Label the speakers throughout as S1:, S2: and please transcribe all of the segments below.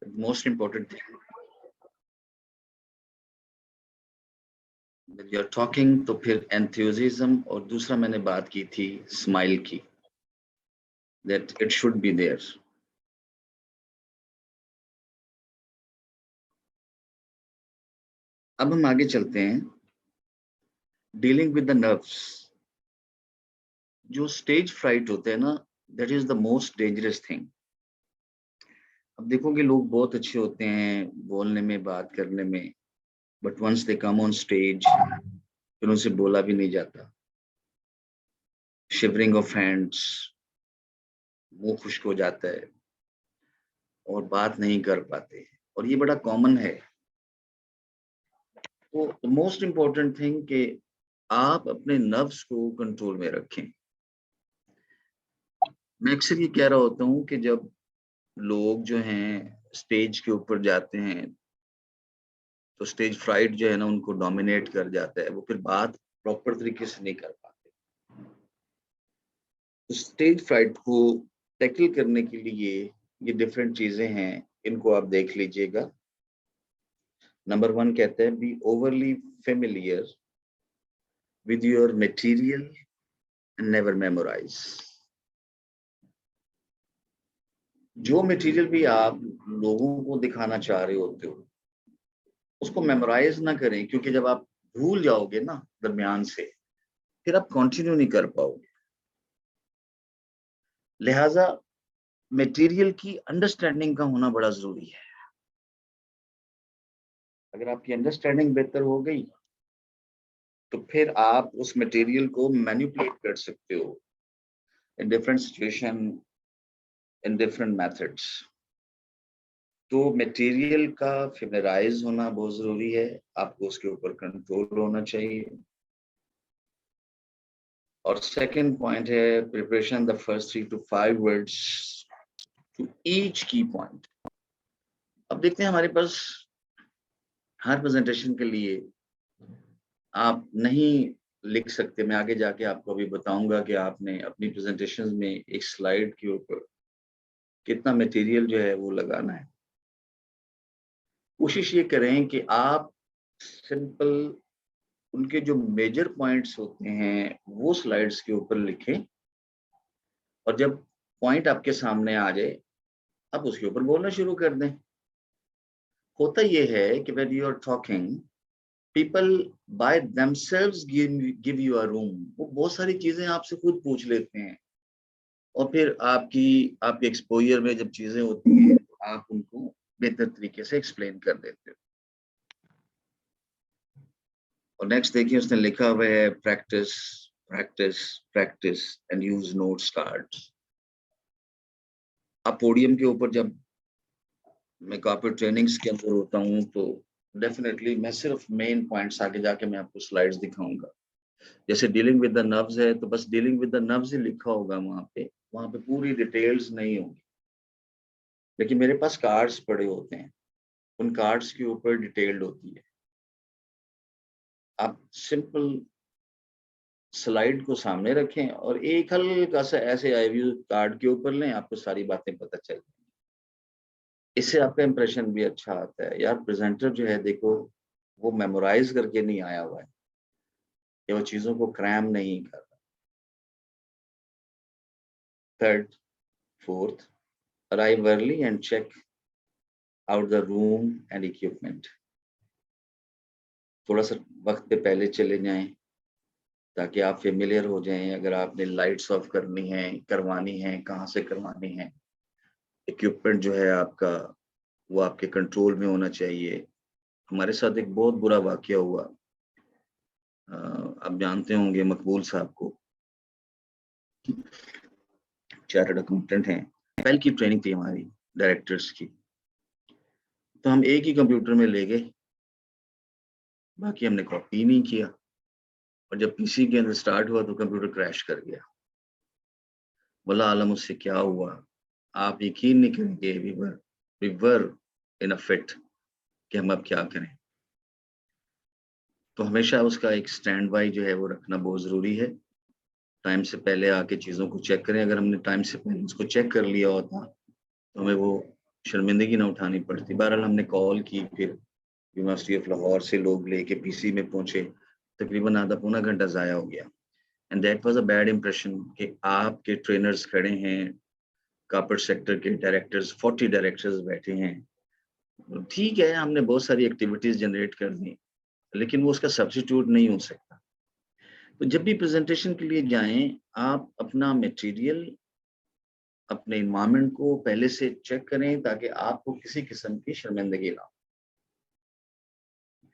S1: Most important thing you are talking, तो फिर एंथुसिज्म, और दूसरा मैंने बात की थी स्माइल की, that it should be there. अब हम आगे चलते हैं, डीलिंग विद द नर्व्स। जो स्टेज फ्राइट होते हैं ना, that is the most dangerous thing. अब देखोगे लोग बहुत अच्छे होते हैं बोलने में, बात करने में, but once they come on stage फिर उनसे बोला भी नहीं जाता। शिवरिंग ऑफ हैंड्स, मुंह खुश्क हो जाता है और बात नहीं कर पाते, और ये बड़ा कॉमन है। तो मोस्ट इम्पोर्टेंट थिंग कि आप अपने नर्व्स को कंट्रोल में रखें। मैं अक्सर ये कह रहा होता हूँ कि जब लोग जो हैं स्टेज के ऊपर जाते हैं तो स्टेज फ्राइट जो है ना उनको डोमिनेट कर जाता है, वो फिर बात प्रॉपर तरीके से नहीं कर पाते। तो स्टेज फ्राइट को टैकल करने के लिए ये डिफरेंट चीजें हैं, इनको आप देख लीजिएगा। नंबर 1 कहते हैं be overly familiar with your material and never memorize. जो मटेरियल भी आप लोगों को दिखाना चाह रहे होते हो उसको मेमोराइज ना करें, क्योंकि जब आप भूल जाओगे ना दरमियान से फिर आप कंटिन्यू नहीं कर पाओगे। लिहाजा मटेरियल की अंडरस्टैंडिंग का होना बड़ा जरूरी है। अगर आपकी अंडरस्टैंडिंग बेहतर हो गई तो फिर आप उस मटेरियल को मैनिपुलेट कर सकते हो in different situation, in different methods. तो मटेरियल का फेमिलराइज होना बहुत जरूरी है, आपको उसके ऊपर कंट्रोल होना चाहिए। और सेकंड पॉइंट है preparation the first 3 to 5 words to each की पॉइंट। अब देखते हैं हमारे पास हर प्रेजेंटेशन के लिए आप नहीं लिख सकते। मैं आगे जाके आपको अभी बताऊंगा कि आपने अपनी प्रेजेंटेशन में एक स्लाइड के ऊपर कितना मटेरियल जो है वो लगाना है। कोशिश ये करें कि आप सिंपल उनके जो मेजर पॉइंट्स होते हैं वो स्लाइड्स के ऊपर लिखें, और जब पॉइंट आपके सामने आ जाए आप उसके ऊपर बोलना शुरू कर दें। होता ये है कि when you are talking people by themselves give you a room. वो बहुत सारी चीजें आपसे खुद पूछ लेते हैं, और फिर आपके एक्सपोजर में जब चीजें होती हैं तो आप उनको बेहतर तरीके से एक्सप्लेन कर देते हो। और नेक्स्ट देखिए उसने लिखा हुआ है practice practice practice and use notes cards. आप पोडियम के ऊपर जब मैं कॉर्पोरेट ट्रेनिंग्स के अंदर होता हूँ तो डेफिनेटली मैं सिर्फ मेन पॉइंट्स आगे जाके मैं आपको स्लाइड्स दिखाऊंगा। जैसे डीलिंग विद द नर्व्स है तो बस डीलिंग विद द नर्व्स ही लिखा होगा वहां पे पूरी डिटेल्स नहीं होगी। लेकिन मेरे पास कार्ड्स पड़े होते हैं, उन कार्ड्स के ऊपर डिटेल्ड होती है। आप सिंपल स्लाइड को सामने रखें और एक हल्का सा ऐसे आई व्यू कार्ड के ऊपर लें, आपको सारी बातें पता चल जाएंगी। इससे आपका इंप्रेशन भी अच्छा आता है, यार प्रेजेंटर जो है देखो वो मेमोराइज करके नहीं आया हुआ है, या वो चीजों को क्रैम नहीं कर रहा। Third, fourth, arrive early and check out the room and equipment. थोड़ा सा वक्त पे पहले चले जाएं ताकि आप फेमिलियर हो जाएं। अगर आपने लाइट्स ऑफ करनी है, करवानी है, कहाँ से करवानी है, इक्विपमेंट जो है आपका वो आपके कंट्रोल में होना चाहिए। हमारे साथ एक बहुत बुरा वाकया हुआ, आप जानते होंगे मकबूल साहब को, चार्टर्ड अकाउंटेंट हैं। पहले की ट्रेनिंग थी हमारी डायरेक्टर्स की, तो हम एक ही कंप्यूटर में ले गए, बाकी हमने कॉपी नहीं किया, और जब पीसी के अंदर स्टार्ट हुआ तो कंप्यूटर क्रैश कर गया। बोला आलम उससे क्या हुआ, आप यकीन नहीं करेंगे, we were in a fit कि हम अब क्या करें। तो हमेशा उसका एक स्टैंड बाय जो है वो रखना बहुत ज़रूरी है। टाइम से पहले आके चीज़ों को चेक करें। अगर हमने टाइम से पहले उसको चेक कर लिया होता तो हमें वो शर्मिंदगी ना उठानी पड़ती। बहरहाल हमने कॉल की, फिर यूनिवर्सिटी ऑफ लाहौर से लोग लेके पीसी में पहुंचे, तकरीबन आधा पौना घंटा ज़ाया हो गया। And that was a bad impression कि आपके ट्रेनर्स खड़े हैं, कॉर्पोरेट सेक्टर के डायरेक्टर्स, 40 डायरेक्टर्स बैठे हैं। ठीक है, हमने बहुत सारी एक्टिविटीज जनरेट कर दी, लेकिन वो उसका सब्स्टिट्यूट नहीं हो सकता। तो जब भी प्रेजेंटेशन के लिए जाएं, आप अपना मटेरियल, अपने इन्वायरमेंट को पहले से चेक करें ताकि आपको किसी किस्म की शर्मिंदगी ना हो।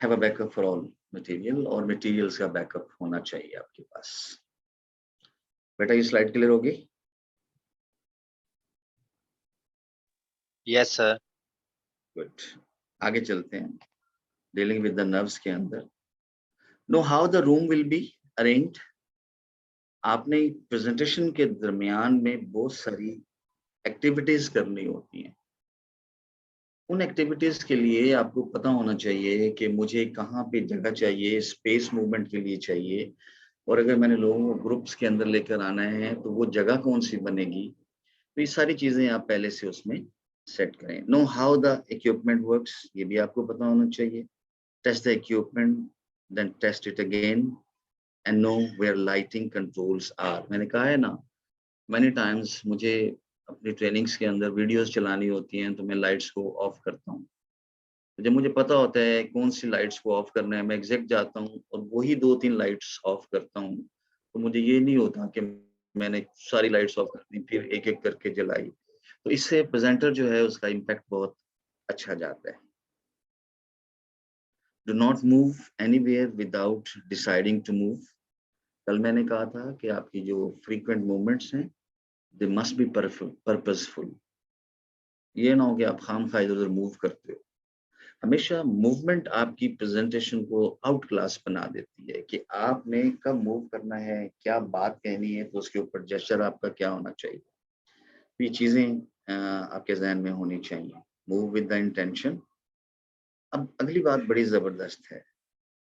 S1: Have a backup for all material, और मटेरियल्स का बैकअप होना चाहिए आपके पास। बेटा ये स्लाइड क्लियर होगी?
S2: Yes sir.
S1: गुड, आगे चलते हैं। डीलिंग विद द नर्व्स के अंदर, no how the room will be arranged. आपने प्रेजेंटेशन के दरमियान में बहुत सारी एक्टिविटीज करनी होती हैं। उन एक्टिविटीज के लिए आपको पता होना चाहिए कि मुझे कहाँ पे जगह चाहिए, स्पेस मूवमेंट के लिए चाहिए, और अगर मैंने लोगों को ग्रुप्स के अंदर लेकर आना है तो वो जगह कौन सी बनेगी। तो ये सारी चीजें आप पहले से उसमें सेट करें। Know how the equipment works, ये भी आपको पता होना चाहिए। Test the equipment, then test it again, and know where lighting controls are. मैंने कहा है ना, मैनी टाइम्स मुझे अपनी ट्रेनिंग्स के अंदर वीडियोस चलानी होती हैं तो मैं लाइट्स को ऑफ करता हूँ। जब मुझे पता होता है कौन सी लाइट्स को ऑफ करना है, मैं एग्जैक्ट जाता हूँ और वही 2-3 लाइट्स ऑफ करता हूँ। तो मुझे ये नहीं होता कि मैंने सारी लाइट्स ऑफ कर दी फिर एक-एक करके जलाई। तो इससे प्रेजेंटर जो है उसका इम्पैक्ट बहुत अच्छा जाता है। Do not move anywhere without deciding to move. कल मैंने कहा था कि आपकी जो फ्रीक्वेंट मूवमेंट्स हैं, दे मस्ट बी पर्पसफुल। ये ना हो कि आप खामखा इधर-उधर मूव करते हो। हमेशा मूवमेंट आपकी प्रेजेंटेशन को आउट क्लास बना देती है कि आपने कब मूव करना है, क्या बात कहनी है, तो उसके ऊपर जेस्चर आपका क्या होना चाहिए। तो ये चीजें आपके जहन में होनी चाहिए। Move with the intention. अब अगली बात बड़ी जबरदस्त है,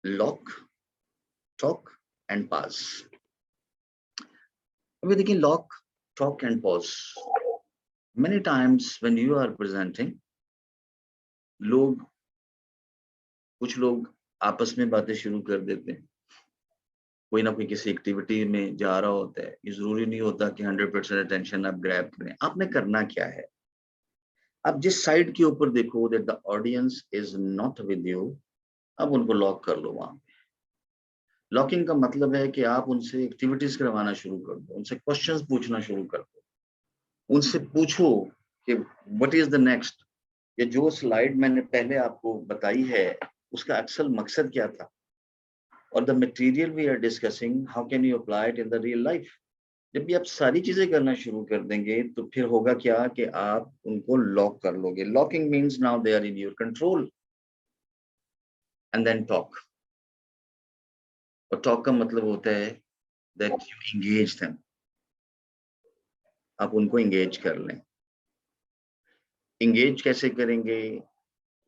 S1: लॉक, टॉक एंड पॉज। अभी देखिए, lock, talk and pause. Many times when you are presenting, लोग कुछ लोग आपस में बातें शुरू कर देते हैं। कोई ना कोई किसी एक्टिविटी में जा रहा होता है। ये ज़रूरी नहीं होता कि 100% अटेंशन आप ग्रैब करें। आपने करना क्या है? आप जिस साइड के ऊपर देखो that the audience is not with you, अब उनको लॉक कर लो वहाँ। लॉकिंग का मतलब है कि आप उनसे एक्टिविटीज़ करवाना शुरू कर दो, उनसे क्वेश्चंस पूछना शुरू कर दो। उनसे पूछो कि व्हाट इज़ द नेक्स्ट? ये जो स्लाइड मैंने पहले आपको बताई है, उसका असल मकसद क्या था? और the material we are discussing, how can you apply it in the real life? जब भी आप सारी चीजें करना शुरू कर देंगे तो फिर होगा क्या कि आप उनको लॉक कर लोगे। Locking means now they are in your control. And then talk. और टॉक का मतलब होता है दैट यू एंगेज देम। आप उनको एंगेज कर लें। एंगेज कैसे करेंगे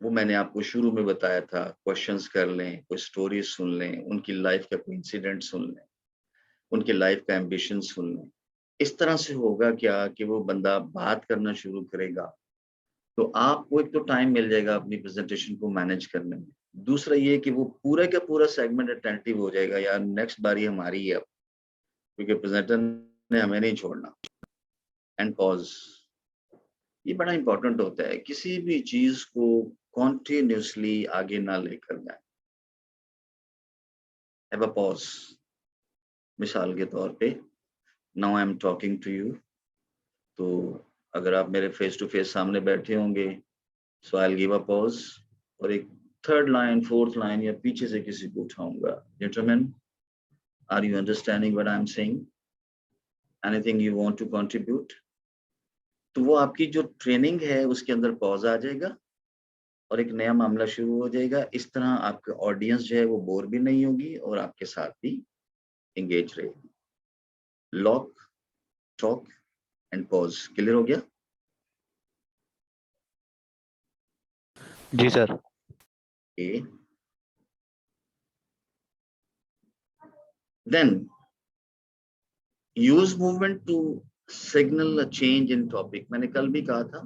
S1: वो मैंने आपको शुरू में बताया था। क्वेश्चंस कर लें, कोई स्टोरी सुन लें, उनकी लाइफ का कोई इंसिडेंट सुन लें, उनके लाइफ का एम्बिशन सुन लें। इस तरह से होगा क्या कि वो बंदा बात करना शुरू करेगा, तो आपको एक तो टाइम मिल जाएगा अपनी प्रेजेंटेशन को मैनेज करने में। दूसरा ये कि वो पूरा का पूरा सेगमेंट अटेंटिव हो जाएगा, यार नेक्स्ट बारी हमारी है अब, क्योंकि प्रेजेंटर ने हमें नहीं छोड़ना। एंड पॉज, ये बड़ा इंपॉर्टेंट होता है। किसी भी चीज को कॉन्टिन्यूसली आगे ना लेकर जाए। Have a pause. मिसाल के तौर पे, now I am talking to you, तो अगर आप मेरे फेस टू फेस सामने बैठे होंगे, so I will give a pause, और एक थर्ड लाइन, फोर्थ लाइन या पीछे से किसी को उठाऊंगा। Gentleman, are you understanding what I am saying? Anything you want to contribute? तो वो आपकी जो ट्रेनिंग है उसके अंदर पॉज आ जाएगा और एक नया मामला शुरू हो जाएगा। इस तरह आपका ऑडियंस जो है वो बोर भी नहीं होगी और आपके साथ भी एंगेज रहेगी। Lock, talk and pause. Clear हो गया?
S2: जी सर।
S1: ए, then use movement to signal a change in topic. मैंने कल भी कहा था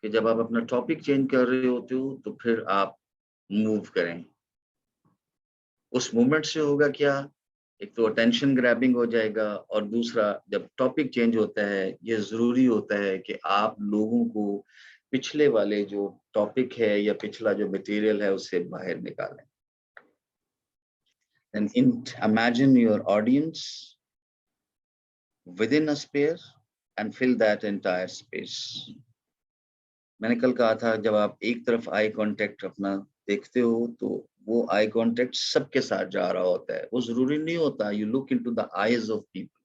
S1: कि जब आप अपना टॉपिक चेंज कर रहे होते हो तो फिर आप मूव करें। उस मूवमेंट से होगा क्या, एक तो अटेंशन ग्रैबिंग हो जाएगा, और दूसरा जब टॉपिक चेंज होता है ये ज़रूरी होता है कि आप लोगों को पिछले वाले जो टॉपिक है या पिछला जो मटेरियल है उससे बाहर निकालें। And imagine your audience within a space and fill that entire space. मैंने कल कहा था जब आप एक तरफ आई कांटेक्ट अपना देखते हो तो वो आई कांटेक्ट सबके साथ जा रहा होता है। वो जरूरी नहीं होता you look into the eyes of people,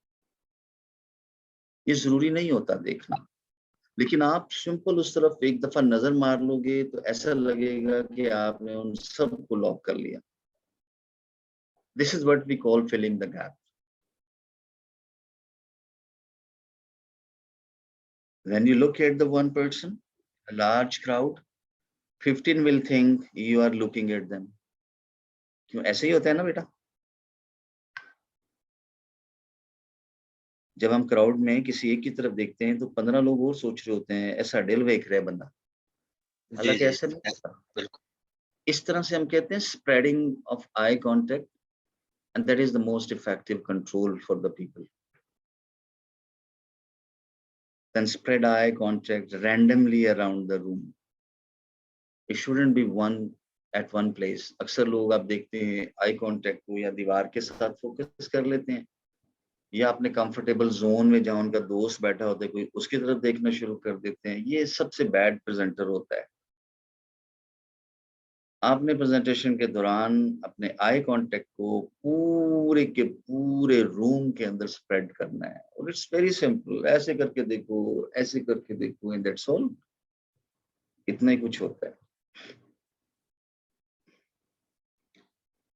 S1: ये जरूरी नहीं होता देखना, लेकिन आप सिंपल उस तरफ एक दफा नजर मार लोगे तो ऐसा लगेगा कि आपने उन सबको लॉक कर लिया। This is what we call filling the gap. When you look at the one person, a large crowd, 15 will think you are looking at them. क्यों ऐसे ही होता है ना बेटा? जब हम क्राउड में किसी एक की तरफ देखते हैं तो 15 लोग और सोच रहे होते हैं ऐसा दिल देख रहा है बंदा,
S2: जी
S1: हालांकि
S2: जी
S1: ऐसा नहीं होता।
S2: बिल्कुल।
S1: इस तरह से हम कहते हैं spreading of eye contact, and that is the most effective control for the people. Then spread eye contact randomly around the room. It shouldn't be one at one place. अक्सर लोग आप देखते हैं आई कांटेक्ट को या दीवार के साथ फोकस कर लेते हैं, या अपने कंफर्टेबल जोन में जहां उनका दोस्त बैठा होता है कोई उसकी तरफ देखना शुरू कर देते हैं। ये सबसे बैड प्रेजेंटर होता है। आपने प्रेजेंटेशन के दौरान अपने आई कांटेक्ट को पूरे के पूरे रूम के अंदर स्प्रेड करना है, और इट्स वेरी सिंपल। ऐसे करके देखो, ऐसे करके देखो, एंड दैट्स ऑल। इतना ही कुछ होता है।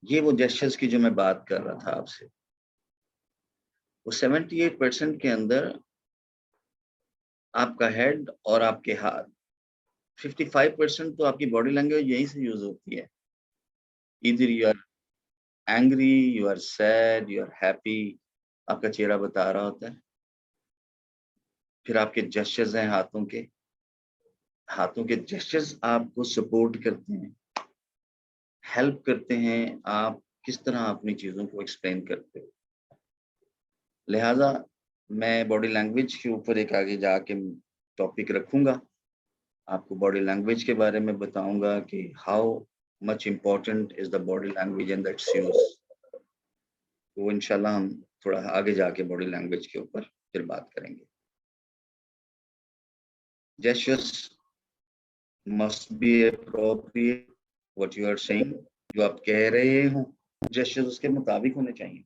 S1: ये वो जेस्चर्स की जो मैं बात कर रहा था आपसे, वो 78% के अंदर आपका हेड और आपके हाथ, 55% तो आपकी बॉडी लैंग्वेज यहीं से यूज होती है। इधर you are angry, you are sad, you are happy, आपका चेहरा बता रहा होता है। फिर आपके जेस्चर्स हैं हाथों के जेस्चर्स आपको सपोर्ट करते हैं, हेल्प करते हैं आप किस तरह अपनी चीजों को एक्सप्लेन करते हो। लिहाजा मैं बॉडी लैंग्वेज के ऊपर एक आगे जाके टॉपिक रखूंगा, आपको बॉडी लैंग्वेज के बारे में बताऊंगा कि how much important is the body language and that's use. तो इंशाल्लाह हम थोड़ा आगे जाके बॉडी लैंग्वेज के ऊपर फिर बात करेंगे। Gestures must be appropriate, what you are saying, जो आप कह रहे हो जेस्चर्स उसके मुताबिक होने चाहिए।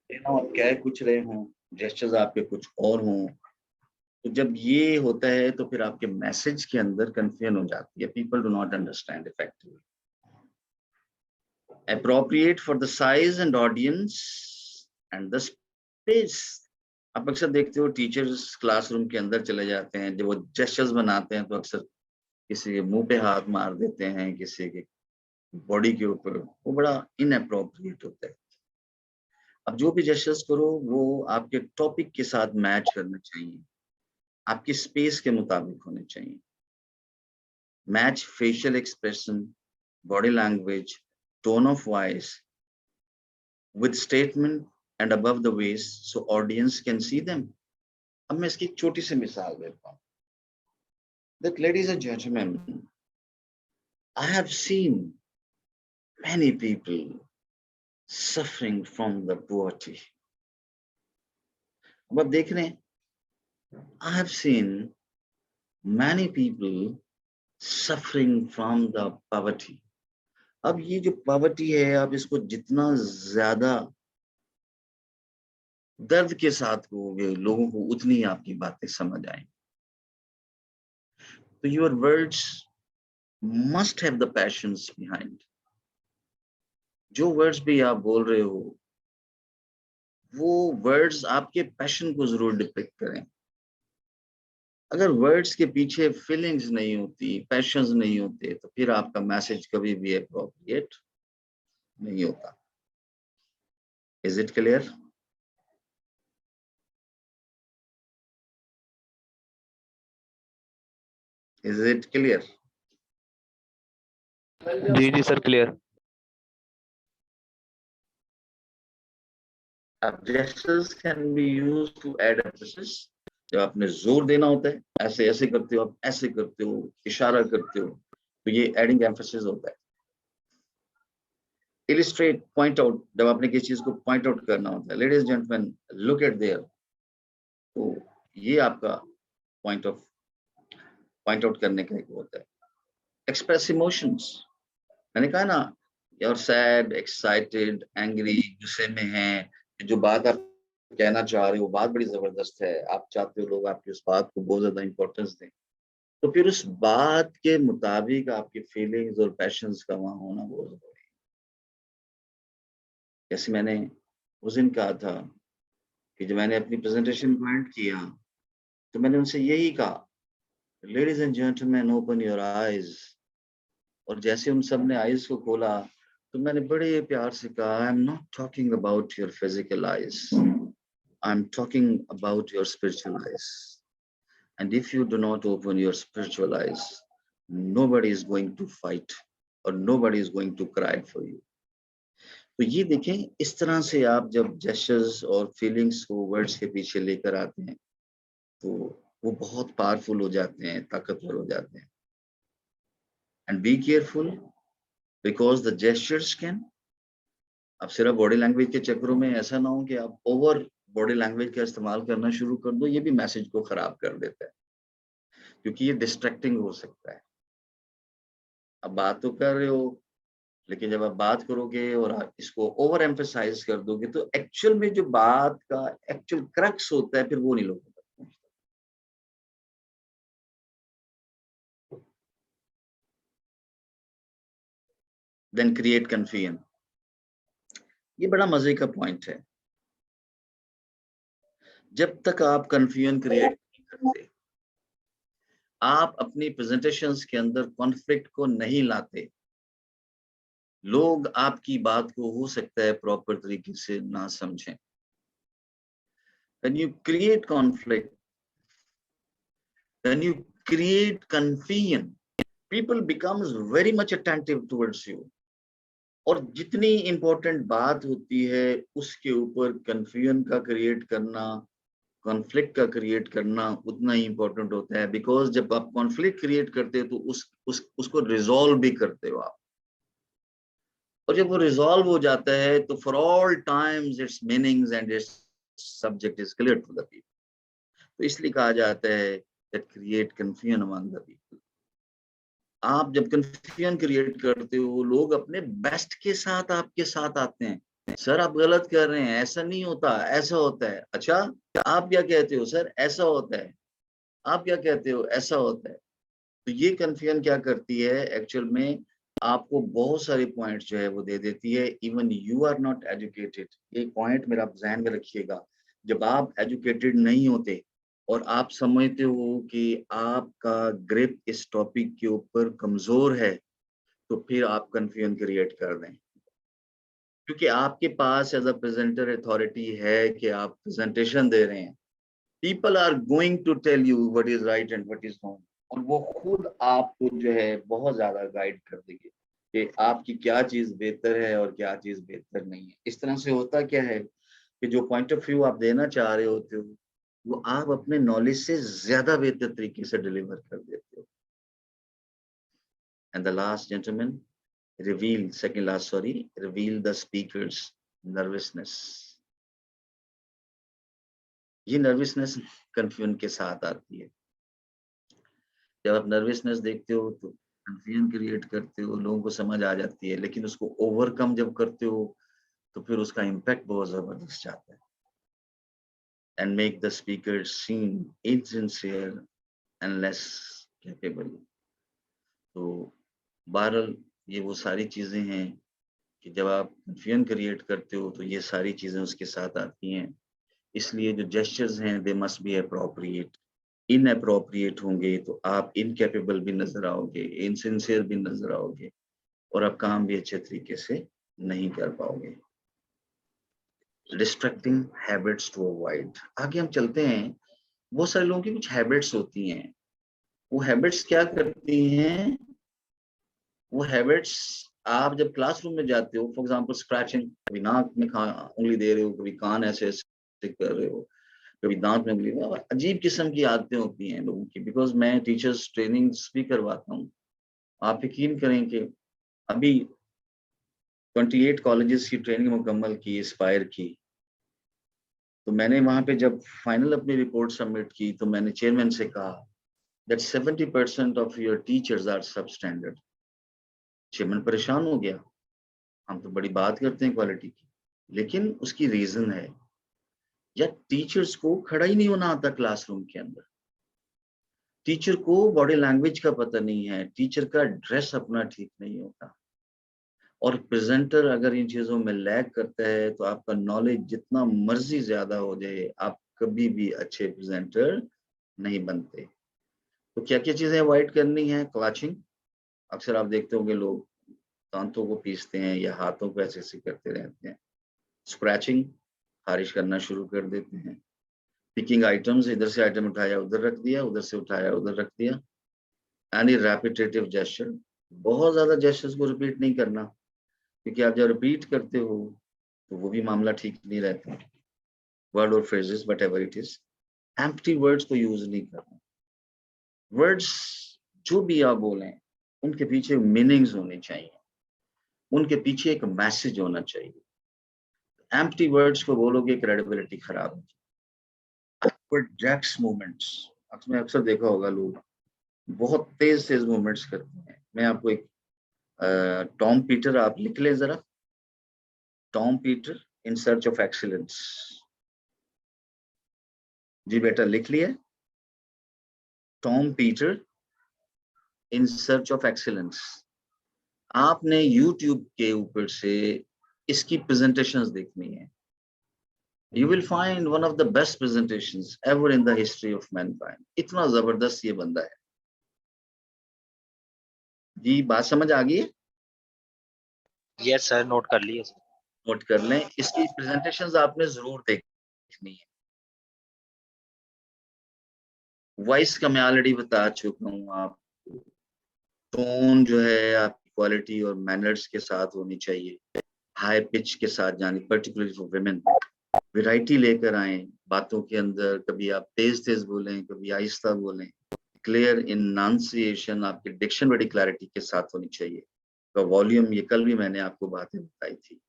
S1: ना आप कह कुछ रहे हो, जेस्चर्स आपके कुछ और हों, तो जब ये होता है तो फिर आपके मैसेज के अंदर कंफ्यूजन हो जाती है। People do not understand effectively. Appropriate for the size and audience and the space. आप अक्सर देखते हो टीचर्स क्लासरूम के अंदर चले जाते हैं, जब वो जेस्चर्स बनाते हैं तो अक्सर किसी के मुंह पे हाथ मार देते हैं, किसी के बॉडी के ऊपर, वो बड़ा इनअप्रोप्रिएट होता है। अब जो भी जेस्चर्स करो वो आपके टॉपिक के साथ मैच करना चाहिए, आपकी स्पेस के मुताबिक होने चाहिए। Match facial expression, body language, tone of voice with statement and above the waist so audience can see them. अब मैं इसकी एक छोटी सी मिसाल देता हूँ। That ladies and gentlemen, I have seen many people suffering from the poverty. अब आप देख रहे हैं, I have seen many people suffering from the poverty. अब ये जो poverty है, आप इसको जितना ज्यादा दर्द के साथ कहोगे लोगों को उतनी आपकी बातें समझ आएंगी। तो your words must have the passions behind. जो वर्ड्स भी आप बोल रहे हो वो वर्ड्स आपके पैशन को जरूर डिपिक्ट करें। अगर वर्ड्स के पीछे फीलिंग्स नहीं होती, पैशंस नहीं होते, तो फिर आपका मैसेज कभी भी अप्रोप्रिएट नहीं होता। Is it clear? Is it clear?
S2: जी सर क्लियर।
S1: अब gestures can be used to add emphasis. जब आपने जोर देना होता है, ऐसे ऐसे करते हो, आप ऐसे करते हो, इशारा करते हो, तो ये एडिंग एम्फेसिस होता है। इलिस्ट्रेट, पॉइंट आउट, जब आपने किसी चीज को पॉइंट आउट करना होता है, ladies gentleman look at there, तो ये आपका पॉइंट आउट करने का एक होता है। एक्सप्रेस इमोशंस, मैंने कहा ना, you're sad, excited, angry, गुस्से में हैं, जो बात आप कहना चाह रहे हो बात बड़ी जबरदस्त है, आप चाहते हो लोग आपकी उस बात को बहुत ज्यादा इंपॉर्टेंस दें, तो फिर उस बात के मुताबिक आपकी फीलिंग्स और पैशंस का वहां होना बहुत जरूरी है। जैसे मैंने उस दिन कहा था कि जब मैंने अपनी प्रेजेंटेशन को एंड किया तो मैंने उनसे यही कहा, ladies and gentleman open your eyes, और जैसे उन सब ने आईज को खोला तो मैंने बड़े प्यार से कहा, I am not talking about your physical eyes, I am talking about your spiritual eyes, and if you do not open your spiritual eyes, nobody is going to fight और nobody is going to cry for you. तो ये देखें, इस तरह से आप जब gestures और फीलिंग्स को वर्ड्स के पीछे लेकर आते हैं तो वो बहुत पावरफुल हो जाते हैं, ताकतवर हो जाते हैं। And be careful because the gestures can, अब सिर्फ बॉडी लैंग्वेज के चक्करों में ऐसा ना हो कि आप ओवर बॉडी लैंग्वेज का इस्तेमाल करना शुरू कर दो, ये भी मैसेज को खराब कर देता है, क्योंकि ये डिस्ट्रैक्टिंग हो सकता है। अब बात तो कर रहे हो, लेकिन जब आप बात करोगे और आप इसको ओवर एम्फेसाइज कर दोगे तो एक्चुअल में जो बात का एक्चुअल क्रक्स होता है फिर वो नहीं लोगों तक पहुंचता। देन क्रिएट कंफ्यूजन, ये बड़ा मजे का पॉइंट है। जब तक आप कंफ्यूजन क्रिएट नहीं करते, आप अपनी प्रेजेंटेशंस के अंदर कॉन्फ्लिक्ट को नहीं लाते, लोग आपकी बात को हो सकता है प्रॉपर तरीके से ना समझें। When you create conflict, when you create confusion, people becomes very much attentive towards you. और जितनी इंपॉर्टेंट बात होती है उसके ऊपर कंफ्यूजन का क्रिएट करना, कॉन्फ्लिक्ट का क्रिएट करना उतना ही इंपॉर्टेंट होता है, बिकॉज जब आप कॉन्फ्लिक्ट क्रिएट करते हो तो उसको रिजॉल्व भी करते हो आप, और जब वो रिजॉल्व हो जाता है तो for all times its meanings and its subject is clear to the people. तो इसलिए कहा जाता है that create confusion among the people. आप जब कंफ्यूजन क्रिएट करते हो, लोग अपने बेस्ट के साथ आपके साथ आते हैं, सर आप गलत कर रहे हैं, ऐसा नहीं होता, ऐसा होता है। अच्छा आप क्या कहते हो सर, ऐसा होता है। आप क्या कहते हो, ऐसा होता है। तो ये कंफ्यूजन क्या करती है एक्चुअल में, आपको बहुत सारे पॉइंट्स जो है वो दे देती है। Even you are not educated, एक पॉइंट मेरा ध्यान में रखिएगा, जब आप एजुकेटेड नहीं होते और आप समझते हो कि आपका ग्रिप इस टॉपिक के ऊपर कमजोर है, तो फिर आप कंफ्यूजन क्रिएट कर दें, क्योंकि आपके पास एज अ प्रेजेंटर अथॉरिटी है कि आप प्रेजेंटेशन दे रहे हैं। People are going to tell you what is right and what is wrong, और वो खुद आपको जो है बहुत ज्यादा गाइड कर देंगे कि आपकी क्या चीज बेहतर है और क्या चीज बेहतर नहीं है। इस तरह से होता क्या है कि जो पॉइंट ऑफ व्यू आप देना चाह रहे होते हो वो आप अपने नॉलेज से ज्यादा बेहतर तरीके से डिलीवर कर देते हो। And the last gentleman, reveal the speaker's nervousness. ये नर्वसनेस कंफ्यूजन के साथ आती है। जब आप नर्वसनेस देखते हो तो कंफ्यूजन क्रिएट करते हो, लोगों को समझ आ जाती है, लेकिन उसको ओवरकम जब करते हो तो फिर उसका इम्पैक्ट बहुत जबरदस्त जाता है। And make the speaker seem insincere and less capable. तो बहरहाल ये वो सारी चीजें हैं कि जब आप कंफ्यूजन क्रिएट करते हो तो ये सारी चीजें उसके साथ आती हैं। इसलिए जो जेस्चर्स हैं they must be appropriate. Inappropriate होंगे तो आप इनकैपेबल भी नजर आओगे, इनसिंसियर भी नजर आओगे, और आप काम भी अच्छे तरीके से नहीं कर पाओगे। डिस्ट्रैक्टिंग हैबिट्स टू अवॉइड, आगे हम चलते हैं। बहुत सारे लोगों की कुछ हैबिट्स होती हैं, वो हैबिट्स क्या करती हैं, वो हैबिट्स आप जब क्लासरूम में जाते हो, फॉर एग्जांपल स्क्रैचिंग, कभी नाक में उंगली दे रहे हो, कभी कान ऐसे ऐसे कर रहे हो, कभी दांत में उंगली, अजीब किस्म की आदतें होती हैं लोगों की। बिकॉज मैं टीचर्स ट्रेनिंग्स भी करवाता हूँ। आप यकीन करें कि अभी 28 कॉलेजेस की ट्रेनिंग मुकम्मल की, एस्पायर की। तो मैंने वहां पे जब फाइनल अपनी रिपोर्ट सबमिट की तो मैंने चेयरमैन से कहा that 70% of your teachers are substandard. Chairman परेशान हो गया। हम तो बड़ी बात करते हैं क्वालिटी की, लेकिन उसकी रीजन है, या टीचर्स को खड़ा ही नहीं होना आता क्लासरूम के अंदर। टीचर को बॉडी लैंग्वेज का पता नहीं है, टीचर का ड्रेस अपना ठीक नहीं होता। और प्रेजेंटर अगर इन चीजों में लैग करता है तो आपका नॉलेज जितना मर्जी ज्यादा हो जाए, आप कभी भी अच्छे प्रेजेंटर नहीं बनते। तो क्या क्या चीजें अवॉइड करनी है? क्लचिंग, अक्सर आप देखते होंगे लोग दांतों को पीसते हैं या हाथों को ऐसे ऐसे करते रहते हैं। स्क्रैचिंग, खारिश करना शुरू कर देते हैं। पिकिंग आइटम्स, इधर से आइटम उठाया उधर रख दिया, उधर से उठाया उधर रख दिया। एनी रैपिटेटिव जेस्चर, बहुत ज्यादा जेस्चर्स को रिपीट नहीं करना, क्योंकि आप जब रिपीट करते हो तो वो भी मामला ठीक नहीं रहता। वर्ड और phrases what ever it is, empty words को यूज नहीं करना। वर्ड्स जो भी आप बोलें उनके पीछे मीनिंग्स होने चाहिए, उनके पीछे एक मैसेज होना चाहिए। एम्प्टी वर्ड्स को बोलोगे, क्रेडिबिलिटी खराब होगी। बट जैक्स मूवमेंट्स, आपने अक्सर देखा होगा लोग बहुत तेज तेज मूवमेंट्स करते हैं। मैं आपको एक टॉम पीटर, आप लिख लें जरा, Tom Peter in search of excellence. जी बेटा लिख लिया, Tom Peter in search of excellence. आपने YouTube के ऊपर से इसकी प्रेजेंटेशंस देखनी है। You will find one of the best presentations ever in the history of mankind. इतना जबरदस्त ये बंदा है। जी बात समझ आ गई है?
S2: यस सर, नोट कर लिए सर।
S1: नोट कर लें, इसकी प्रेजेंटेशंस आपने जरूर देखनी है। वॉइस का मैं ऑलरेडी बता चुका हूँ आपको। टोन जो है आपकी क्वालिटी और मैनर्स के साथ होनी चाहिए, हाई पिच के साथ जानी, पर्टिकुलरली फॉर वुमेन। वैरायटी लेकर आए बातों के अंदर, कभी आप तेज तेज बोलें, कभी आहिस्ता बोलें। क्लियर इननाउंसिएशन, आपकी डिक्शन बड़ी क्लैरिटी के साथ होनी चाहिए। तो वॉल्यूम, ये कल भी मैंने आपको बातें बताई थी।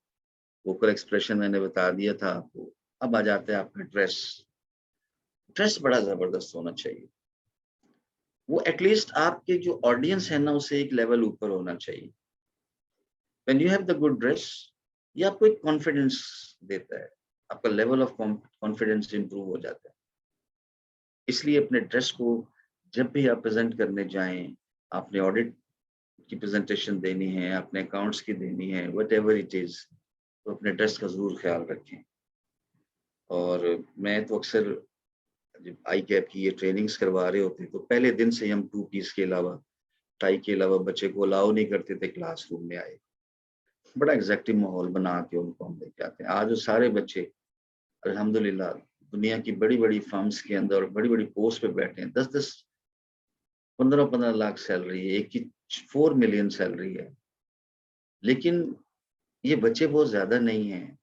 S1: वोकल एक्सप्रेशन मैंने बता दिया था आपको। अब आ जाते हैं आपका ड्रेस। ड्रेस बड़ा जबरदस्त होना चाहिए। वो एटलीस्ट आपके जो ऑडियंस है ना, उसे एक लेवल ऊपर होना चाहिए। When you have the good dress, ये आपको एक कॉन्फिडेंस देता है, आपका लेवल ऑफ कॉन्फिडेंस इंप्रूव हो जाता है। इसलिए अपने ड्रेस को जब भी आप प्रेजेंट करने जाएं, आपने ऑडिट की प्रेजेंटेशन देनी है, अपने अकाउंट्स की देनी है, वट एवर इट इज, तो अपने ड्रेस का जरूर ख्याल रखें। और मैं तो अक्सर जब आई कैप की ये ट्रेनिंग्स करवा रहे होते तो पहले दिन से हम 2 पीस के अलावा, टाई के अलावा बच्चे को अलाउ नहीं करते थे क्लासरूम में आए। बड़ा एग्जैक्टिव माहौल बना के उनको हम लेके आते हैं। आज वो सारे बच्चे अल्हम्दुलिल्लाह दुनिया की बड़ी बड़ी फर्म्स के अंदर और बड़ी बड़ी पोस्ट पे बैठे हैं। 10-10 15-15 लाख सैलरी है, एक की 4 मिलियन सैलरी है। लेकिन ये बच्चे बहुत ज्यादा नहीं हैं।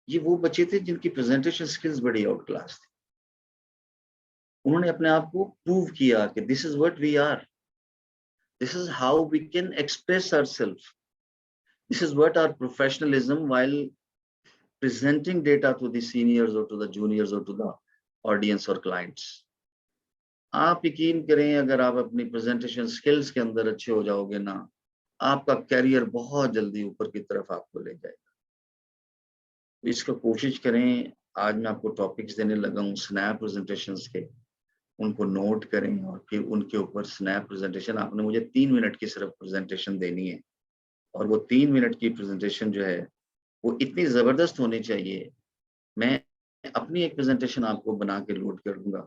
S1: ये वो बच्चे थे जिनकी प्रेजेंटेशन स्किल्स बड़ी आउट क्लास थी। उन्होंने अपने आप को प्रूव किया कि this is what we are, this is how we can express ourself, this is what our professionalism while presenting data to the seniors or to the juniors or to the audience or clients. आप यकीन करें, अगर आप अपनी presentation skills के अंदर अच्छे हो जाओगे ना, आपका कैरियर बहुत जल्दी ऊपर की तरफ आपको ले जाएगा। तो इसका कोशिश करें। आज मैं आपको टॉपिक्स देने लगा हूँ स्नैप प्रेजेंटेशंस के, उनको नोट करें और फिर उनके ऊपर स्नैप प्रेजेंटेशन। आपने मुझे 3 मिनट की सिर्फ प्रेजेंटेशन देनी है, और वो 3 मिनट की प्रेजेंटेशन जो है वो इतनी जबरदस्त होनी चाहिए। मैं अपनी एक प्रेजेंटेशन आपको बना के लोड कर दूंगा,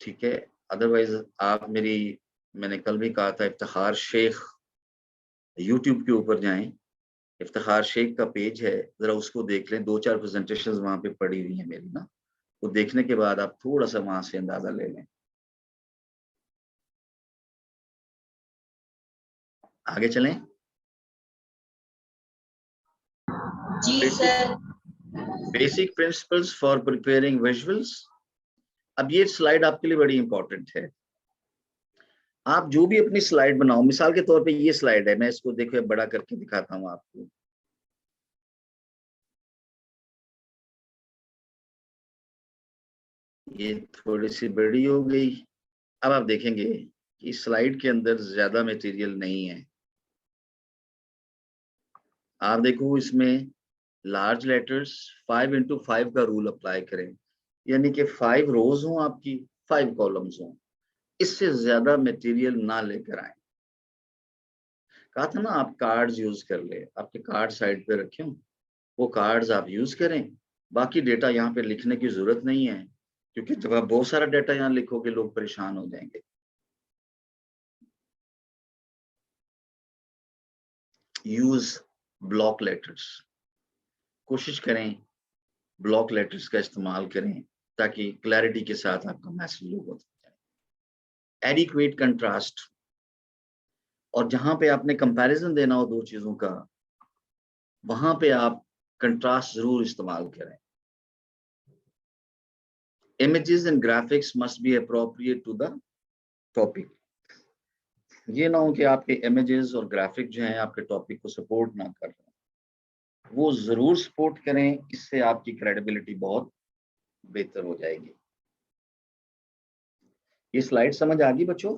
S1: ठीक है? अदरवाइज आप मेरी, मैंने कल भी कहा था, इफ्तिखार शेख यूट्यूब के ऊपर जाएं, इफ्तिखार शेख का पेज है, जरा उसको देख लें। 2-4 प्रेजेंटेशंस वहां पे पड़ी हुई हैं मेरी ना, वो देखने के बाद आप थोड़ा सा वहां से अंदाजा ले लें। आगे चलें।
S3: जी sir.
S1: Basic principles for preparing visuals. अब ये स्लाइड आपके लिए बड़ी इंपॉर्टेंट है। आप जो भी अपनी स्लाइड बनाओ, मिसाल के तौर पे ये स्लाइड है, मैं इसको देखो बड़ा करके दिखाता हूं आपको। ये थोड़ी सी बड़ी हो गई। अब आप देखेंगे कि स्लाइड के अंदर ज्यादा मटेरियल नहीं है। आप देखो इसमें लार्ज लेटर्स 5x5 का रूल अप्लाई करें, यानी कि 5 रोज हों आपकी, 5 कॉलम्स हों, इससे ज्यादा मटेरियल ना लेकर आए। कहा था ना आप कार्ड्स यूज कर ले, आपके कार्ड साइड पे रखे हों, वो कार्ड्स आप यूज करें। बाकी डेटा यहाँ पे लिखने की जरूरत नहीं है, क्योंकि जब आप बहुत सारा डेटा यहाँ लिखोगे लोग परेशान हो जाएंगे। U's block letters. कोशिश करें ब्लॉक लेटर्स का इस्तेमाल करें ताकि क्लैरिटी के साथ आपका मैसेज लोगों तक जाए। एडिक्वेट कंट्रास्ट, और जहां पे आपने कंपैरिजन देना हो दो चीजों का, वहां पे आप कंट्रास्ट जरूर इस्तेमाल करें। Images and graphics must be appropriate to the topic. ये ना हो कि आपके इमेजेस और ग्राफिक जो हैं आपके टॉपिक को सपोर्ट ना कर रहे, वो जरूर सपोर्ट करें, इससे आपकी क्रेडिबिलिटी बहुत बेहतर हो जाएगी। ये स्लाइड समझ आ गई बच्चों?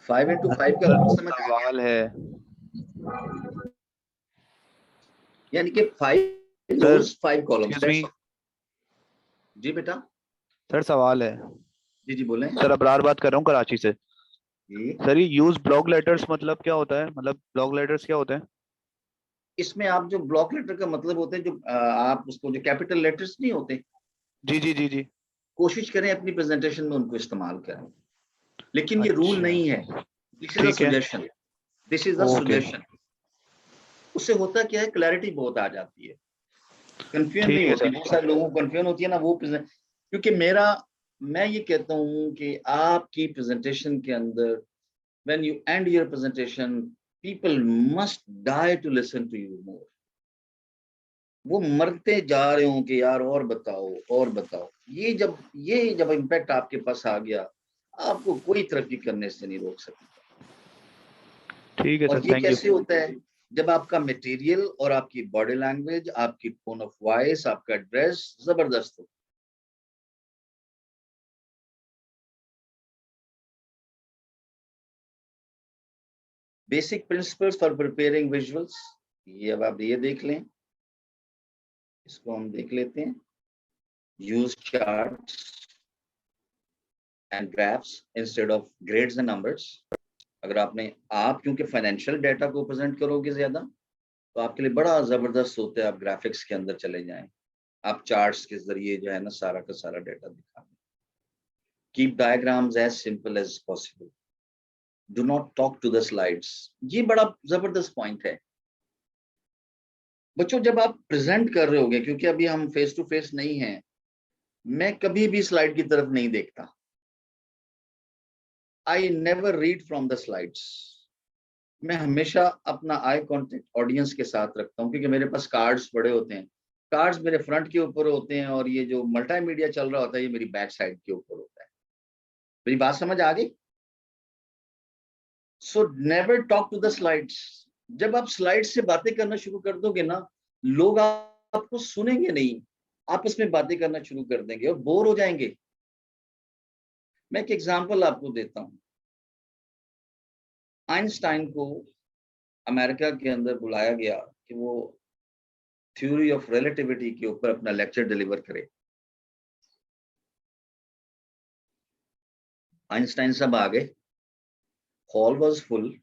S1: 5x5 का रूल समझ आ गया?
S4: सवाल है
S1: यानी कि 5
S4: सर,
S1: रोज 5 कॉलम्स।
S4: excuse me,
S1: जी बेटा।
S4: सर सवाल है।
S1: जी जी बोलें।
S4: सर अबरार बात कर रहा हूँ कराची से।
S1: जी,
S4: सर ये यूज ब्लॉक लेटर्स मतलब क्या होता है? मतलब ब्लॉक लेटर्स क्या होते हैं?
S1: इसमें आप जो ब्लॉक लेटर का मतलब होते हैं, जो आप उसको जो कैपिटल लेटर्स नहीं होते,
S4: जी जी जी जी।
S1: कोशिश करें अपनी प्रेजेंटेशन में उनको इस्तेमाल करें, लेकिन ये रूल
S4: अच्छा,
S1: नहीं है। दिस इज अ
S4: ठीक है।
S1: Suggestion, this is a
S4: okay,
S1: suggestion. उससे होता क्या है, क्लैरिटी बहुत आ जाती है, कंफ्यूजन नहीं
S4: ठीक है
S1: होती।
S4: सर।
S1: बहुत सारे लोगों को कंफ्यूजन होती है ना वो क्योंकि मैं ये कहता हूँ कि आपकी प्रेजेंटेशन के अंदर when you end your presentation, people must die to listen to you more. वो मरते जा रहे हो कि यार और बताओ और बताओ। ये जब इम्पैक्ट आपके पास आ गया, आपको कोई तरक्की करने से नहीं रोक सकता।
S4: ठीक है
S1: और
S4: सर,
S1: ये
S4: थैंक यू।
S1: कैसे होता है, जब आपका मटेरियल और आपकी बॉडी लैंग्वेज, आपकी टोन ऑफ वॉइस, आपका ड्रेस जबरदस्त हो। Basic principles for preparing visuals, ये अब आप ये देख लें, इसको हम देख लेते हैं। Use charts and graphs instead of grades and numbers. अगर आप क्योंकि फाइनेंशियल डाटा को प्रेजेंट करोगे ज्यादा, तो आपके लिए बड़ा जबरदस्त होता है आप ग्राफिक्स के अंदर चले जाएं, आप चार्ट्स के जरिए जो है ना सारा का सारा डाटा दिखा दें। Keep diagrams as simple as possible, do not talk to the slides. ये बड़ा जबरदस्त पॉइंट है बच्चों। जब आप प्रेजेंट कर रहे होगे, क्योंकि अभी हम फेस टू फेस नहीं हैं, मैं कभी भी स्लाइड की तरफ नहीं देखता। I never read from the slides. मैं हमेशा अपना आई कांटेक्ट ऑडियंस के साथ रखता हूँ, क्योंकि मेरे पास कार्ड्स बड़े होते हैं। कार्ड्स मेरे फ्रंट के ऊपर होते हैं, और ये जो मल्टीमीडिया चल रहा होता है ये मेरी बैक साइड के ऊपर होता है। मेरी बात समझ आ गई? So never talk to the slides. जब आप स्लाइड से बातें करना शुरू कर दोगे ना, लोग आपको सुनेंगे नहीं, आपस में बातें करना शुरू कर देंगे और बोर हो जाएंगे। मैं एक एग्जांपल आपको देता हूँ। आइंस्टाइन को अमेरिका के अंदर बुलाया गया कि वो थ्योरी ऑफ रिलेटिविटी के ऊपर अपना लेक्चर डिलीवर करे। आइंस्टाइन सब आ गए, हॉल वाज फुल,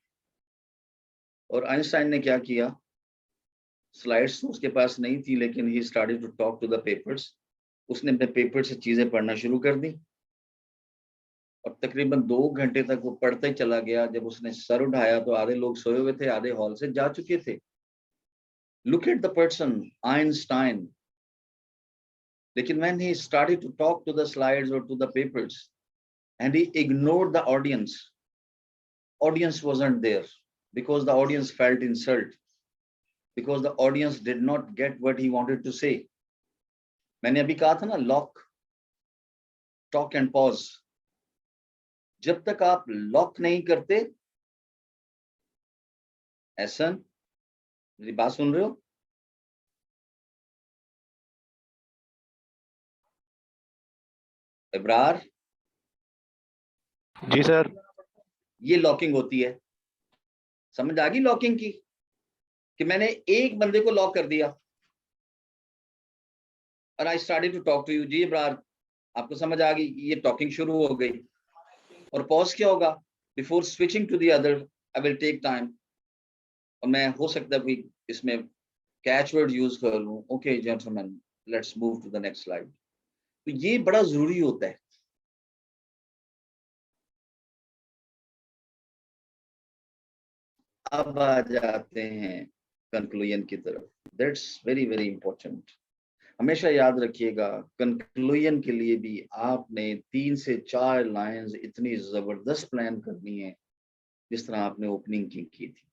S1: और आइंस्टाइन ने क्या किया, स्लाइड्स तो उसके पास नहीं थी, लेकिन he started to talk to the papers. उसने अपने पेपर से चीजें पढ़ना शुरू कर दी, और तकरीबन 2 घंटे तक वो पढ़ते चला गया। जब उसने सर उठाया तो आधे लोग सोए हुए थे, आधे हॉल से जा चुके थे। Look at the person Einstein. लेकिन when he started to talk to the slides or to the papers and he ignored the audience, audience wasn't there, because the audience felt insult, because the audience did not get what he wanted to say. मैंने अभी कहा था ना, lock, talk and pause. जब तक आप lock नहीं करते, एहसन मेरी बात सुन रहे हो? इब्रार,
S4: जी सर.
S1: ये लॉकिंग होती है. समझ आ गई लॉकिंग की? कि मैंने एक बंदे को लॉक कर दिया और I started to talk to you. जी इब्रार, आपको समझ आ गई? ये टॉकिंग शुरू हो गई. और पॉज क्या होगा? Before switching to the other, I will take time. और मैं हो सकता है कोई इसमें कैच वर्ड यूज कर लूं. Okay gentleman, let's move to the next slide. तो ये बड़ा जरूरी होता है. अब आ जाते हैं कंक्लूजन की तरफ. That's very very important. हमेशा याद रखिएगा, कंक्लूजन के लिए भी आपने 3 से 4 लाइंस इतनी जबरदस्त प्लान करनी है जिस तरह आपने ओपनिंग की थी.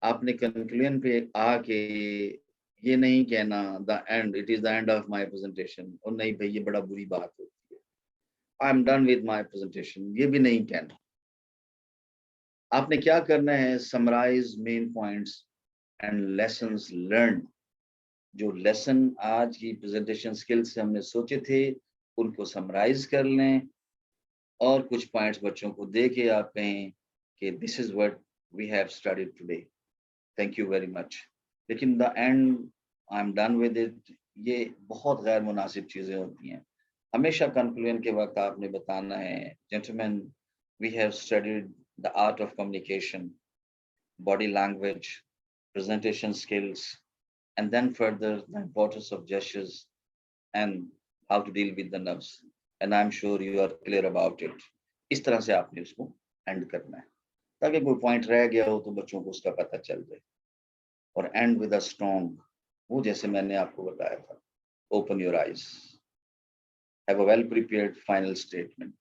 S1: आपने कंक्लूजन पे आके ये नहीं कहना the end, it is the end of my presentation. और नहीं भाई, ये बड़ा बुरी बात होती है, I am done with my presentation, ये भी नहीं कहना. आपने क्या करना है? Summarize main points and lessons learn. जो लेसन आज की प्रेजेंटेशन स्किल्स से हमने सोचे थे, उनको समराइज कर लें और कुछ पॉइंट्स बच्चों को दे के आप कहें कि this is what we have studied today. Thank you very much. लेकिन the end, I am done with it, ये बहुत गैर मुनासिब चीजें होती हैं. हमेशा कंक्लूजन के वक्त आपने बताना है, gentleman, we have studied the art of communication, body language, presentation skills, and then further the importance of gestures and how to deal with the nerves. And I'm sure you are clear about it. इस तरह से आपने उसको and करना है ताकि कोई point रह गया हो तो बच्चों को उसका पता चल जाए. और एंड विद अ स्ट्रॉन्ग, वो जैसे मैंने आपको बताया था, open your eyes, have a well prepared final statement.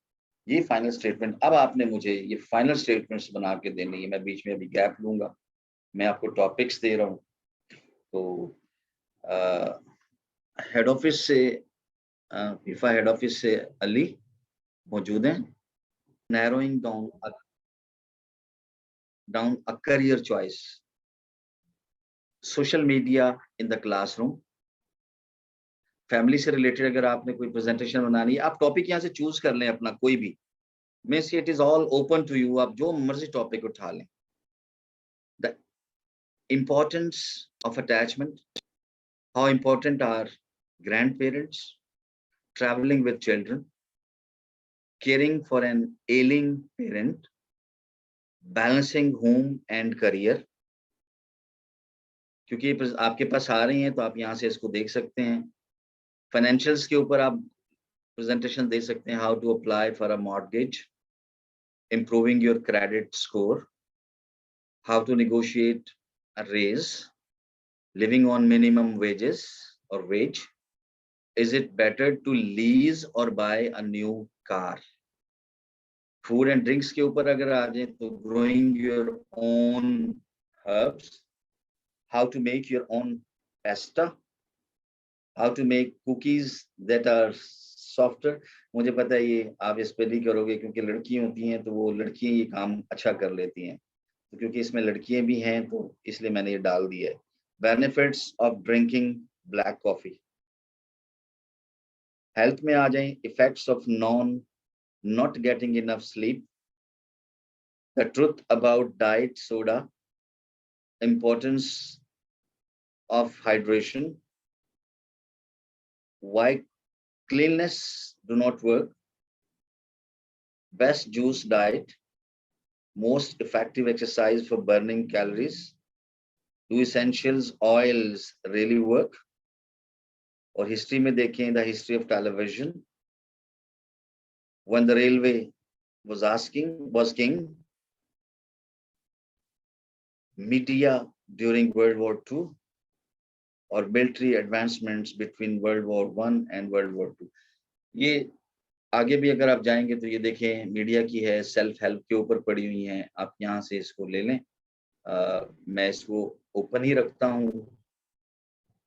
S1: ये फाइनल स्टेटमेंट अब आपने मुझे ये फाइनल स्टेटमेंट्स बना के देनी है. मैं बीच में अभी गैप लूंगा, मैं आपको टॉपिक्स दे रहा हूँ. तो हेड ऑफिस से फीफा हेड ऑफिस से अली मौजूद हैं. Narrowing down a career choice, social media in the classroom. Family से रिलेटेड अगर आपने कोई प्रेजेंटेशन बनानी है, आप टॉपिक यहाँ से चूज कर लें अपना कोई भी. मैं see it is all open to you, आप जो मर्जी टॉपिक उठा लें. The importance of attachment, how important are grandparents, traveling with children, caring for an ailing parent, balancing home and career. क्योंकि आपके पास आ रही हैं तो आप यहाँ से इसको देख सकते हैं. फाइनेंशियल्स के ऊपर आप प्रेजेंटेशन दे सकते हैं. How to apply for a mortgage, improving your credit score, how to negotiate a raise, living on minimum wages or wage, is it better to lease or buy a new car. Food and drinks के ऊपर अगर आ जाए तो growing your own herbs, how to make your own pasta, how to make cookies that are softer. मुझे पता है ये आप इस पे नहीं करोगे क्योंकि लड़की होती हैं तो वो लड़कियां ये काम अच्छा कर लेती हैं. तो क्योंकि इसमें लड़कियां भी हैं तो इसलिए मैंने ये डाल दिया है. Benefits of drinking black coffee. Health में आ जाएं, effects of not getting enough sleep, the truth about diet soda, importance of hydration, why cleanliness do not work, best juice diet, most effective exercise for burning calories, do essentials oils really work. और history में देखें, the history of television, when the railway was king, media during World War II, or military advancements between World War I and World War II. ये आगे भी अगर आप जाएंगे तो ये देखें मीडिया की है, सेल्फ हेल्प के ऊपर पड़ी हुई हैं, आप यहाँ से इसको ले लें। मैं इसको ओपन ही रखता हूँ,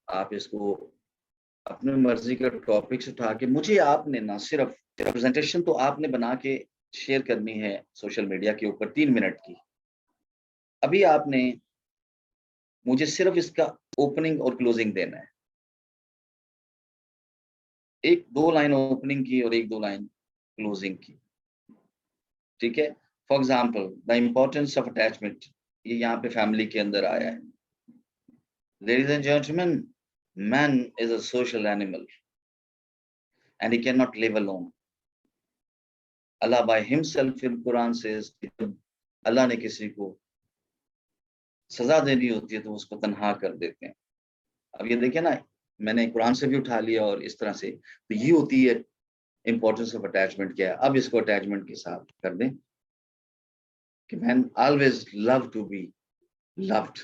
S1: आप इसको अपने मर्जी का टॉपिक्स उठा के, मुझे आपने ना सिर्फ प्रेजेंटेशन तो आपने बना के शेयर करनी है सोशल मीडिया के ऊपर 3 मिनट की। अभी आपने मुझे सिर्फ इसका ओपनिंग और क्लोजिंग देना है, 1-2 लाइन ओपनिंग की और 1-2 लाइन क्लोजिंग की, ठीक है। For example the importance of attachment, ये यहाँ पे फैमिली के अंदर आया है। Ladies and gentleman, man is a social animal and he cannot live alone. Allah by himself in Quran says, अल्लाह ने किसी को सजा देनी होती है तो उसको तन्हा कर देते हैं। अब ये देखिए ना, मैंने कुरान से भी उठा लिया और इस तरह से, तो ये होती है इंपॉर्टेंस ऑफ अटैचमेंट क्या है। अब इसको अटैचमेंट के साथ कर दें कि man always love to be loved,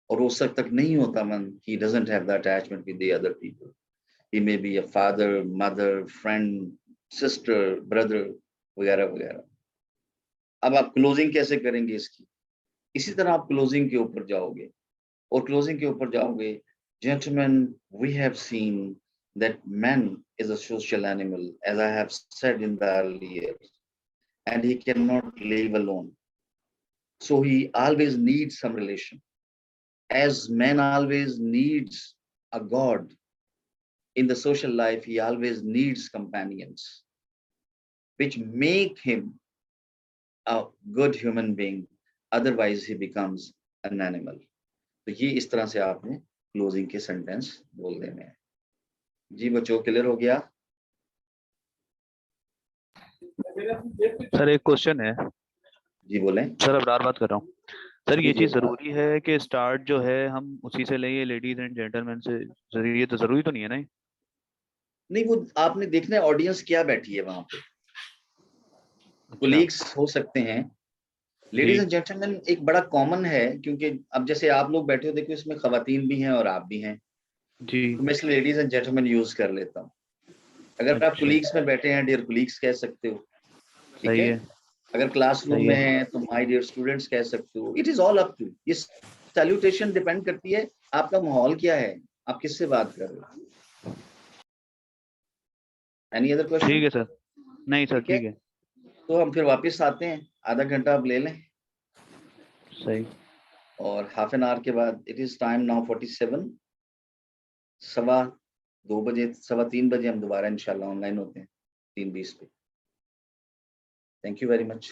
S1: और वो सब तक नहीं होता man he doesn't have the attachment with the other people. He may be a father, mother, friend, sister, brother वगैरह वगैरह। अब आप क्लोजिंग कैसे करेंगे इसकी? इसी तरह आप क्लोजिंग के ऊपर जाओगे और क्लोजिंग के ऊपर जाओगे, gentlemen, we have seen that man is a social animal, as I have said in the earlier, and he cannot live alone. So he always needs some relation. As man always needs a God in the social life, he always needs companions, which make him a good human being. Otherwise, he becomes an animal. तो ये इस तरह से आपने closing के sentence बोल देने हैं। जी बच्चों, क्लियर हो गया?
S4: सर एक क्वेश्चन है।
S1: जी बोलें।
S4: सर अबरार बात कर रहा हूँ। सर ये
S1: जी,
S4: चीज
S1: जी।
S4: जरूरी है कि स्टार्ट जो है हम उसी से लें, लेडीज एंड जेंटलमैन से? ये तो जरूरी तो नहीं है ना?
S1: नहीं, वो आपने देखना है ऑडियंस क्या बैठी है वहां पे।
S4: अच्छा
S1: कोलीग्स हो सकते हैं, लेडीज
S4: जी
S1: एंड जेंटलमैन एक बड़ा कॉमन है, क्योंकि अब जैसे आप लोग बैठे हो, देखो इसमें खवातीन भी हैं और आप भी हैं,
S4: जी।
S1: तो मैं इसलिए लेडीज एंड जेंटलमैन यूज कर लेता हूँ। अगर आप
S4: अच्छा
S1: कोलीग्स में बैठे हैं, डियर कोलीग्स कह सकते हो, ठीक
S4: सही
S1: है।
S4: है।
S1: अगर क्लासरूम
S4: सही
S1: में
S4: है।
S1: है तो माय डियर स्टूडेंट्स कह सकते हो। It is all up to, ये सैल्यूटेशन डिपेंड करती है आपका माहौल क्या है, आप किससे बात कर रहे हो। एनी अदर
S4: ठीक
S1: क्वेश्चन?
S4: है सर। नहीं सर
S1: ठीक है,
S4: ठीक है।
S1: तो हम फिर वापस आते हैं, आधा घंटा आप ले लें
S4: सही।
S1: और हाफ एन आवर के बाद इट इज टाइम नाउ 47, 2:15 3 बजे हम दोबारा इंशाल्लाह ऑनलाइन होते हैं 3:20 पे। Thank you very much.